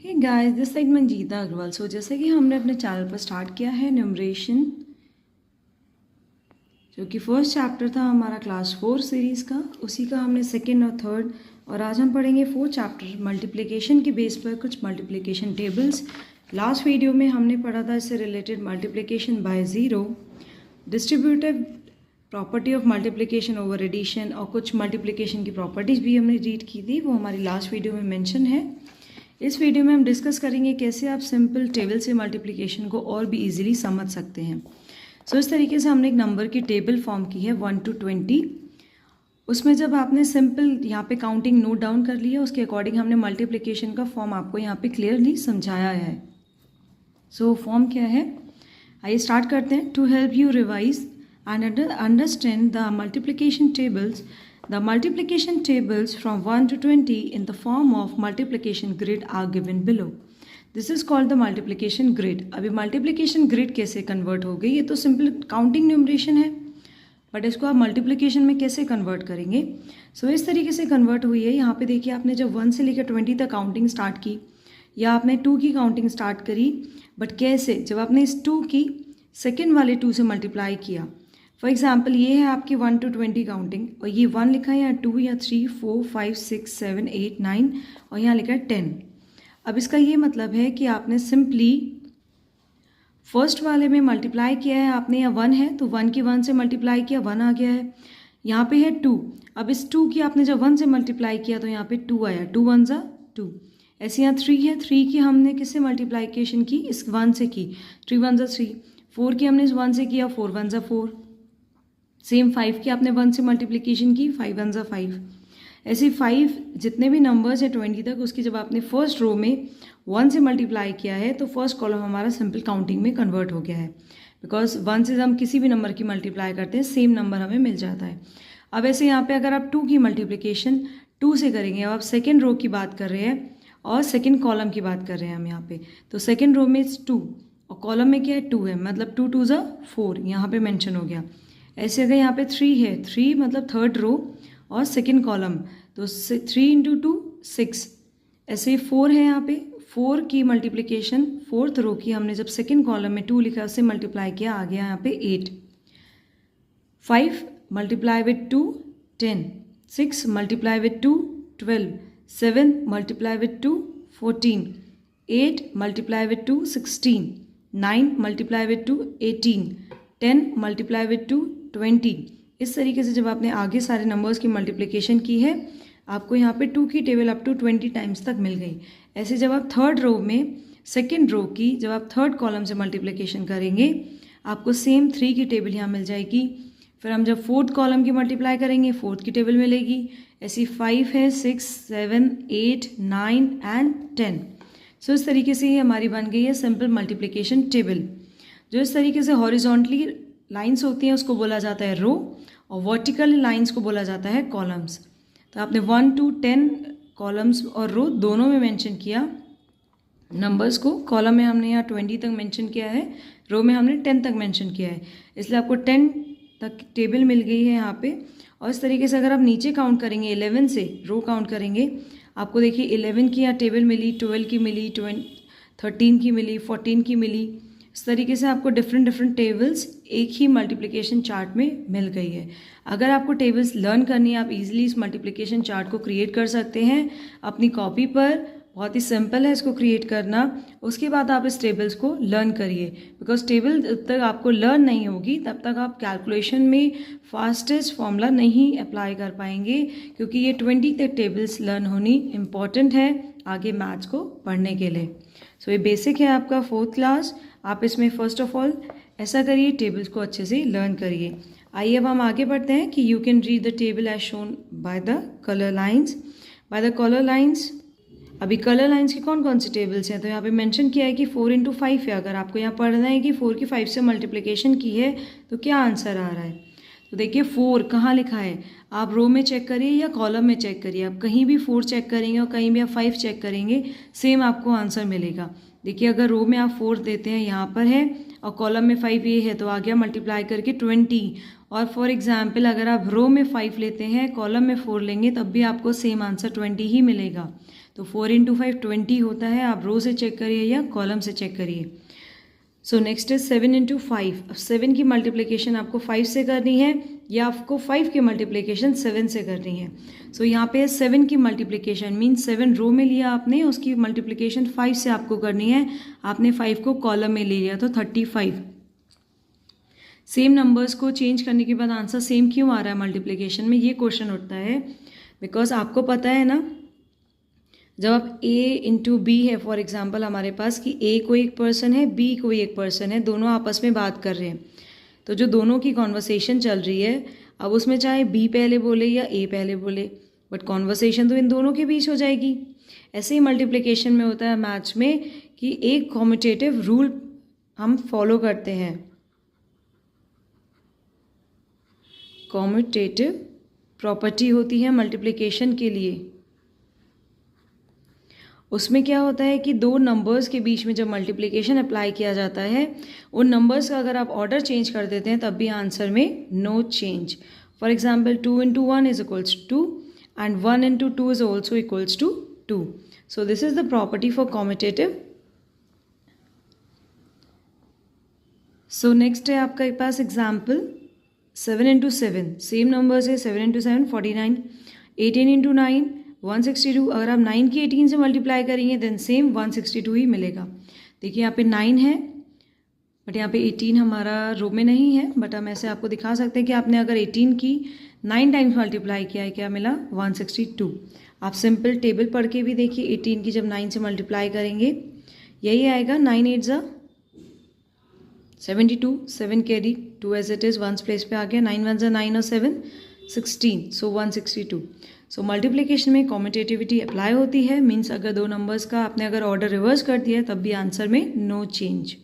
Hey guys, this side Manjeeta Agarwal. So जैसे कि हमने अपने चैनल पर स्टार्ट किया है न्यूमरेशन, जो कि फर्स्ट चैप्टर था हमारा क्लास 4 सीरीज़ का, उसी का हमने सेकेंड और थर्ड, और आज हम पढ़ेंगे फोर्थ चैप्टर मल्टीप्लिकेशन के बेस पर कुछ मल्टीप्लिकेशन टेबल्स। लास्ट वीडियो में हमने पढ़ा था इससे related multiplication by zero, distributive property of multiplication over addition, और कुछ मल्टीप्लिकेशन की प्रॉपर्टीज़ भी हमने रीड की थी, वो हमारी लास्ट वीडियो में मेंशन है। इस वीडियो में हम डिस्कस करेंगे कैसे आप सिंपल टेबल से मल्टीप्लिकेशन को और भी इजीली समझ सकते हैं। सो इस तरीके से हमने एक नंबर की टेबल फॉर्म की है 1 to 20। उसमें जब आपने सिंपल यहाँ पे काउंटिंग नोट डाउन कर लिया, उसके अकॉर्डिंग हमने मल्टीप्लिकेशन का फॉर्म आपको यहाँ पे क्लियरली समझाया है। सो फॉर्म क्या है, आइए स्टार्ट करते हैं। To help you revise and understand the multiplication tables from 1 to 20 in the form of multiplication grid are given below. This is called the multiplication grid. अभी multiplication grid कैसे convert हो गई, ये तो सिंपल काउंटिंग न्यूमरेशन है, but इसको आप multiplication में कैसे कन्वर्ट करेंगे। सो इस तरीके से कन्वर्ट हुई है। यहाँ पे देखिए, आपने जब 1 से लेकर 20 तक काउंटिंग स्टार्ट की, या आपने 2 की काउंटिंग स्टार्ट करी, बट कैसे, जब आपने इस 2 की सेकेंड वाले 2 से मल्टीप्लाई किया। फॉर एग्जाम्पल, ये है आपकी 1 to 20 काउंटिंग, और ये 1 लिखा है, या 2 या 3 4 5 6 7 8 9, और यहाँ लिखा है 10। अब इसका ये मतलब है कि आपने सिंपली फर्स्ट वाले में मल्टीप्लाई किया है आपने, या 1 है तो 1 की 1 से मल्टीप्लाई किया, 1 आ गया है। यहाँ पे है 2, अब इस 2 की आपने जब 1 से मल्टीप्लाई किया तो यहाँ पे 2 आया, 2 1 ज़ा 2। ऐसे यहाँ 3 है, 3 की हमने किससे मल्टीप्लाइकेशन की, इस 1 से की, 3 1 ज़ा 3। 4 की हमने इस 1 से किया, 4 1 ज़ा 4। सेम 5 की आपने 1 से मल्टीप्लिकेशन की, 5 1 ज़ा 5। ऐसे 5 जितने भी नंबर्स हैं 20 तक, उसकी जब आपने फर्स्ट रो में 1 से मल्टीप्लाई किया है तो फर्स्ट कॉलम हमारा सिंपल काउंटिंग में कन्वर्ट हो गया है, बिकॉज 1 से हम किसी भी नंबर की मल्टीप्लाई करते हैं सेम नंबर हमें मिल जाता है। अब ऐसे यहाँ पे अगर आप 2 की मल्टीप्लिकेशन 2 से करेंगे, अब आप सेकेंड रो की बात कर रहे हैं और सेकेंड कॉलम की बात कर रहे हैं हम यहाँ पे, तो सेकेंड रो में 2 और कॉलम में क्या है, 2 है, मतलब 2 2 ज़ा 4 यहाँ पे मैंशन हो गया। ऐसे अगर यहाँ पे 3 है, 3 मतलब थर्ड रो और सेकंड कॉलम, तो 3 इंटू 2 6। ऐसे 4 है, यहाँ पे 4 की मल्टीप्लिकेशन फोर्थ रो की हमने जब सेकंड कॉलम में 2 लिखा, उससे मल्टीप्लाई किया, आ गया यहाँ पे 8। 5 multiply with 2 10, 6 multiply with 2 12, 7 multiply with 2 14, 8 multiply with 2 16, 9 multiply with 2 18, 10 multiply with 2 20। इस तरीके से जब आपने आगे सारे नंबर्स की मल्टीप्लिकेशन की है, आपको यहाँ पे 2 की टेबल अप टू 20 टाइम्स तक मिल गई। ऐसे जब आप थर्ड रो में सेकेंड रो की जब आप थर्ड कॉलम से मल्टीप्लिकेशन करेंगे, आपको सेम 3 की टेबल यहाँ मिल जाएगी। फिर हम जब फोर्थ कॉलम की मल्टीप्लाई करेंगे, फोर्थ की टेबल मिलेगी। ऐसी 5 है, 6 7 8 9 एंड 10। सो इस तरीके से ये हमारी बन गई है सिंपल मल्टीप्लिकेशन टेबल। जो इस तरीके से हॉरिजॉन्टली लाइंस होती हैं उसको बोला जाता है रो, और वर्टिकल लाइंस को बोला जाता है कॉलम्स। तो आपने 1 to 10 कॉलम्स और रो दोनों में मेंशन किया नंबर्स को। कॉलम में हमने यहाँ 20 तक मेंशन किया है, रो में हमने 10 तक मेंशन किया है, इसलिए आपको 10 तक टेबल मिल गई है यहाँ पे। और इस तरीके से अगर आप नीचे काउंट करेंगे 11 से रो काउंट करेंगे, आपको देखिए 11 की यहाँ टेबल मिली, 12 की मिली, 13 की मिली, 14 की मिली। इस तरीके से आपको डिफरेंट टेबल्स एक ही मल्टीप्लिकेशन चार्ट में मिल गई है। अगर आपको टेबल्स लर्न करनी है, आप इजीली इस मल्टीप्लिकेशन चार्ट को क्रिएट कर सकते हैं अपनी कॉपी पर। बहुत ही सिंपल है इसको क्रिएट करना। उसके बाद आप इस टेबल्स को लर्न करिए, बिकॉज टेबल जब तक आपको लर्न नहीं होगी तब तक आप कैलकुलेशन में फास्टेस्ट फॉर्मूला नहीं अप्लाई कर पाएंगे, क्योंकि ये 20 तक टेबल्स लर्न होनी इम्पॉर्टेंट है आगे मैथ्स को पढ़ने के लिए। सो ये बेसिक है आपका फोर्थ क्लास। आप इसमें फर्स्ट ऑफ ऑल ऐसा करिए, टेबल्स को अच्छे से लर्न करिए। आइए अब हम आगे बढ़ते हैं कि you can read the table as shown by the colour lines. By the colour lines, अभी कलर लाइंस की कौन कौन सी टेबल्स हैं, तो यहाँ पे मेंशन किया है कि 4 into 5 है। अगर आपको यहाँ पढ़ना है कि 4 की 5 से मल्टीप्लिकेशन की है तो क्या आंसर आ रहा है, तो देखिए 4 कहाँ लिखा है, आप रो में चेक करिए या कॉलम में चेक करिए। आप कहीं भी 4 चेक करेंगे और कहीं भी आप 5 चेक करेंगे, सेम आपको आंसर मिलेगा। देखिए अगर रो में आप 4 देते हैं यहाँ पर है और कॉलम में 5 ये है तो आ गया मल्टीप्लाई करके 20। और फॉर एग्जांपल अगर आप रो में 5 लेते हैं कॉलम में 4 लेंगे तब भी आपको सेम आंसर 20 ही मिलेगा। तो 4 × 5 20 होता है। आप रो से चेक करिए या कॉलम से चेक करिए। So next is 7 × 5। अब 7 की मल्टीप्लिकेशन आपको 5 से करनी है या आपको 5 की मल्टीप्लिकेशन 7 से करनी है। सो यहाँ पे 7 की मल्टीप्लिकेशन मीन्स 7 रो में लिया आपने, उसकी मल्टीप्लिकेशन 5 से आपको करनी है। आपने 5 को कॉलम में ले लिया तो 35। सेम नंबर्स को चेंज करने के बाद आंसर सेम क्यों आ रहा है मल्टीप्लिकेशन में, ये क्वेश्चन उठता है। बिकॉज आपको पता है ना, जब आप a × b है फॉर एग्जांपल हमारे पास कि a कोई एक पर्सन है, b कोई एक पर्सन है, दोनों आपस में बात कर रहे हैं। तो जो दोनों की कॉन्वर्सेशन चल रही है, अब उसमें चाहे b पहले बोले या a पहले बोले, बट कॉन्वर्सेशन तो इन दोनों के बीच हो जाएगी। ऐसे ही मल्टीप्लिकेशन में होता है मैथ्स में कि एक कॉम्यूटेटिव रूल हम फॉलो करते हैं। कॉम्यूटेटिव प्रॉपर्टी होती है मल्टीप्लिकेशन के लिए। उसमें क्या होता है कि दो नंबर्स के बीच में जब मल्टीप्लिकेशन अप्लाई किया जाता है, उन नंबर्स का अगर आप ऑर्डर चेंज कर देते हैं तब भी आंसर में no change. For example 2 × 1 is equals to 2 and 1 × 2 is also equals to 2। So this is the property for commutative. So next है आपके पास एग्जाम्पल 7 × 7। सेम नंबर्स है, 7 × 7 49, 18 × 9 162। अगर आप 9 की 18 से मल्टीप्लाई करेंगे देन सेम 162 ही मिलेगा। देखिए यहाँ पे 9 है बट यहाँ पे 18 हमारा रो में नहीं है, बट हम ऐसे आपको दिखा सकते हैं कि आपने अगर 18 की 9 टाइम्स मल्टीप्लाई किया है, क्या मिला 162। आप सिंपल टेबल पढ़ के भी देखिए, 18 की जब 9 से मल्टीप्लाई करेंगे यही आएगा। 9 8 ज़ा 72, 7 carry 2 as it is, 1 place पे आ गया। 9 1 ज़ा 9 और 7 16, सो 162। सो मल्टीप्लिकेशन में कॉम्यूटेटिविटी अप्लाई होती है, मीन्स अगर दो नंबर्स का आपने अगर ऑर्डर रिवर्स कर दिया तब भी आंसर में नो चेंज।